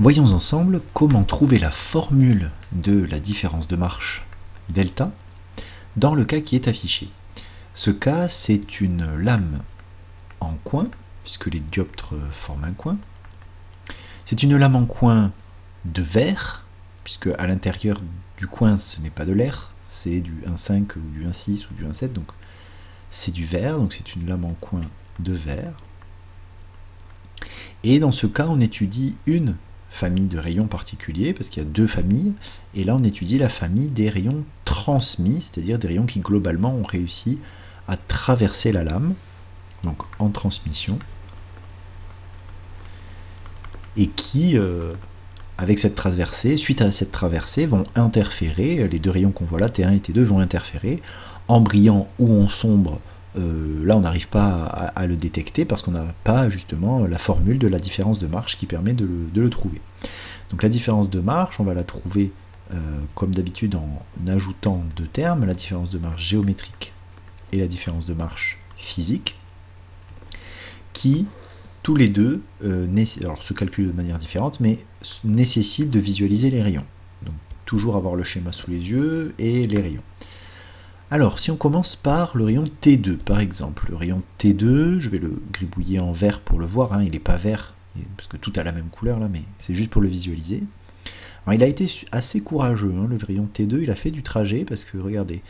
Voyons ensemble comment trouver la formule de la différence de marche delta dans le cas qui est affiché. Ce cas, c'est une lame en coin, puisque les dioptres forment un coin. C'est une lame en coin de verre, puisque à l'intérieur du coin, ce n'est pas de l'air, c'est du 1,5 ou du 1,6 ou du 1,7, donc c'est du verre, donc c'est une lame en coin de verre. Et dans ce cas, on étudie une famille de rayons particuliers, parce qu'il y a deux familles, et là on étudie la famille des rayons transmis, c'est-à-dire des rayons qui globalement ont réussi à traverser la lame, donc en transmission, et qui, avec cette traversée, suite à cette traversée, vont interférer, les deux rayons qu'on voit là, T1 et T2, vont interférer, en brillant ou en sombre. Là on n'arrive pas à le détecter parce qu'on n'a pas justement la formule de la différence de marche qui permet de le trouver. Donc la différence de marche, on va la trouver comme d'habitude en ajoutant deux termes, la différence de marche géométrique et la différence de marche physique, qui tous les deux alors, se calculent de manière différente, mais nécessitent de visualiser les rayons. Donc toujours avoir le schéma sous les yeux et les rayons. Alors, si on commence par le rayon T2, par exemple. Le rayon T2, je vais le gribouiller en vert pour le voir, hein, il n'est pas vert, parce que tout a la même couleur là, mais c'est juste pour le visualiser. Alors, il a été assez courageux, hein, le rayon T2, il a fait du trajet, parce que, regardez,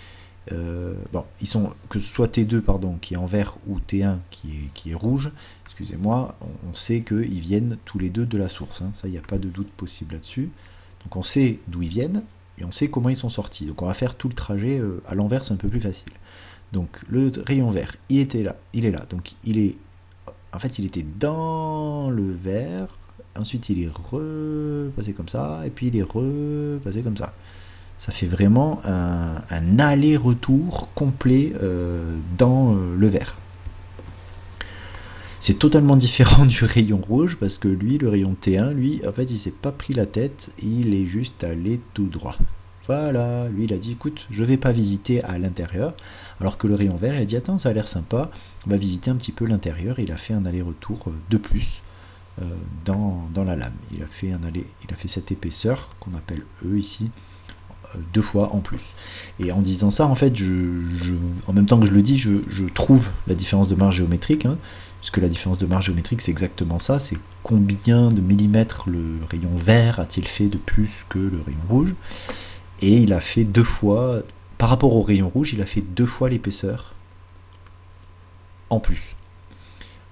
bon, ils sont, que ce soit T2, pardon, qui est en vert, ou T1, qui est rouge, excusez-moi, on sait qu'ils viennent tous les deux de la source, hein, ça, il n'y a pas de doute possible là-dessus. Donc on sait d'où ils viennent, et on sait comment ils sont sortis. Donc on va faire tout le trajet à l'envers, c'est un peu plus facile. Donc le rayon vert, il était là, il est là. Donc en fait il était dans le vert, ensuite il est repassé comme ça, et puis il est repassé comme ça. Ça fait vraiment un aller-retour complet dans le vert. C'est totalement différent du rayon rouge, parce que lui, le rayon T1, lui, en fait, il s'est pas pris la tête, il est juste allé tout droit. Voilà, lui, il a dit, écoute, je vais pas visiter à l'intérieur, alors que le rayon vert, il a dit, attends, ça a l'air sympa, on va visiter un petit peu l'intérieur, et il a fait un aller-retour de plus dans la lame. Il a fait cette épaisseur, qu'on appelle E ici, deux fois en plus. Et en disant ça, en fait, en même temps que je le dis, je trouve la différence de marge géométrique, hein, puisque la différence de marge géométrique, c'est exactement ça, c'est combien de millimètres le rayon vert a-t-il fait de plus que le rayon rouge. Et il a fait deux fois, par rapport au rayon rouge, il a fait deux fois l'épaisseur en plus.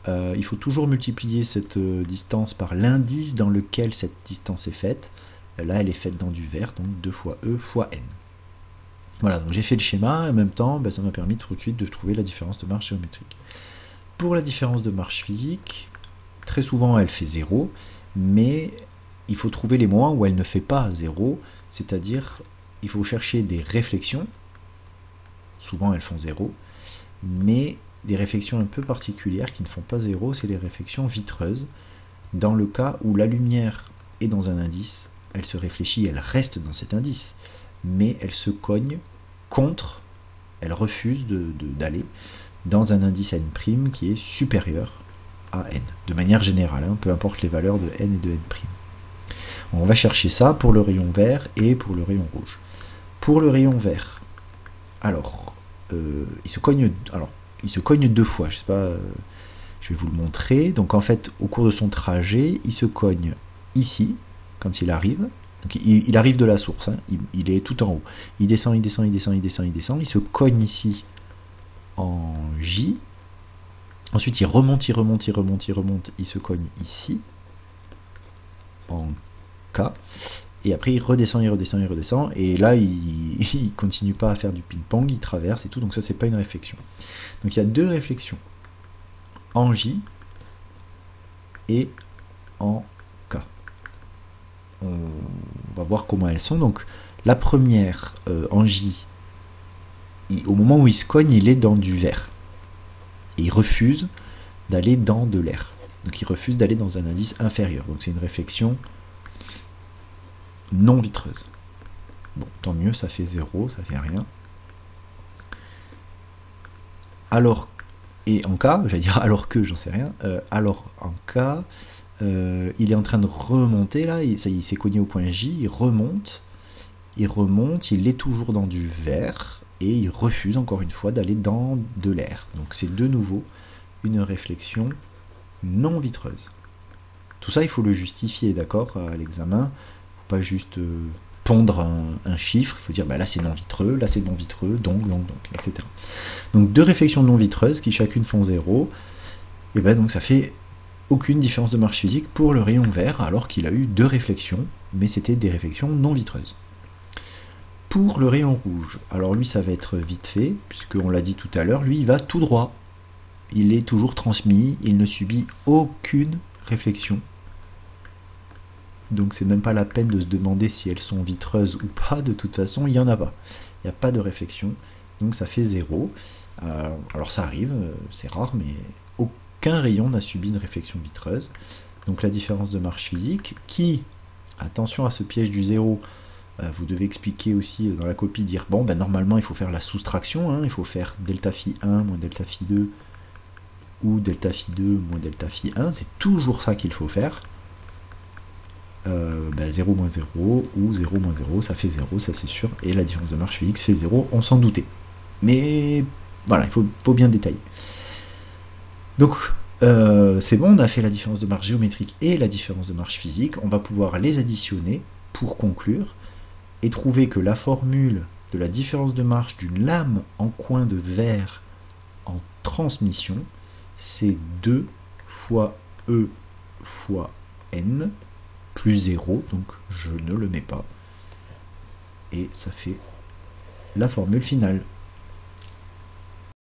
Il faut toujours multiplier cette distance par l'indice dans lequel cette distance est faite. Là, elle est faite dans du vert, donc 2 fois E fois N. Voilà, donc j'ai fait le schéma, et en même temps, ça m'a permis tout de suite de trouver la différence de marche géométrique. Pour la différence de marche physique, très souvent elle fait 0, mais il faut trouver les moments où elle ne fait pas 0, c'est-à-dire il faut chercher des réflexions, souvent elles font 0, mais des réflexions un peu particulières qui ne font pas 0, c'est les réflexions vitreuses. Dans le cas où la lumière est dans un indice, elle se réfléchit, elle reste dans cet indice, mais elle se cogne contre, elle refuse d'aller dans un indice n' qui est supérieur à n, de manière générale, hein, peu importe les valeurs de n et de n'. On va chercher ça pour le rayon vert et pour le rayon rouge. Pour le rayon vert, alors, il se cogne deux fois, je sais pas, je vais vous le montrer. Donc en fait, au cours de son trajet, il se cogne ici, quand il arrive. Donc il arrive de la source, hein, il est tout en haut. Il descend, il se cogne ici en J. Ensuite il remonte, il se cogne ici en K. Et après il redescend. Et là il continue pas à faire du ping-pong, il traverse et tout. Donc ça c'est pas une réflexion. Donc il y a deux réflexions en J et en K. On va voir comment elles sont. Donc la première en J, au moment où il se cogne, il est dans du vert. Et il refuse d'aller dans de l'air. Donc il refuse d'aller dans un indice inférieur. Donc c'est une réflexion non vitreuse. Bon, tant mieux, ça fait 0, ça fait rien. Alors, et en K, j'allais dire alors que, j'en sais rien. Alors en K, il est en train de remonter là, ça, il s'est cogné au point J, il remonte, il est toujours dans du vert, et il refuse encore une fois d'aller dans de l'air. Donc c'est de nouveau une réflexion non vitreuse. Tout ça, il faut le justifier, d'accord, à l'examen. Faut pas juste pondre un chiffre, il faut dire bah là c'est non vitreux, là c'est non vitreux, donc, etc. Donc deux réflexions non vitreuses qui chacune font 0, et ben donc ça fait aucune différence de marche physique pour le rayon vert, alors qu'il a eu deux réflexions, mais c'était des réflexions non vitreuses. Pour le rayon rouge, alors lui ça va être vite fait, puisqu'on l'a dit tout à l'heure, lui il va tout droit. Il est toujours transmis, il ne subit aucune réflexion. Donc c'est même pas la peine de se demander si elles sont vitreuses ou pas, de toute façon il n'y en a pas. Il n'y a pas de réflexion, donc ça fait 0. Alors ça arrive, c'est rare, mais aucun rayon n'a subi une réflexion vitreuse. Donc la différence de marche physique, qui, attention à ce piège du 0, vous devez expliquer aussi dans la copie, dire bon ben normalement il faut faire la soustraction, hein, il faut faire delta phi 1 moins delta phi 2 ou delta phi 2 moins delta phi 1, c'est toujours ça qu'il faut faire. 0 moins 0 ou 0 moins 0, ça fait 0, ça c'est sûr, et la différence de marche physique fait 0, on s'en doutait. Mais voilà, il faut bien détailler. Donc c'est bon, on a fait la différence de marche géométrique et la différence de marche physique, on va pouvoir les additionner pour conclure et trouver que la formule de la différence de marche d'une lame en coin de verre en transmission, c'est 2 fois E fois N plus 0, donc je ne le mets pas. Et ça fait la formule finale.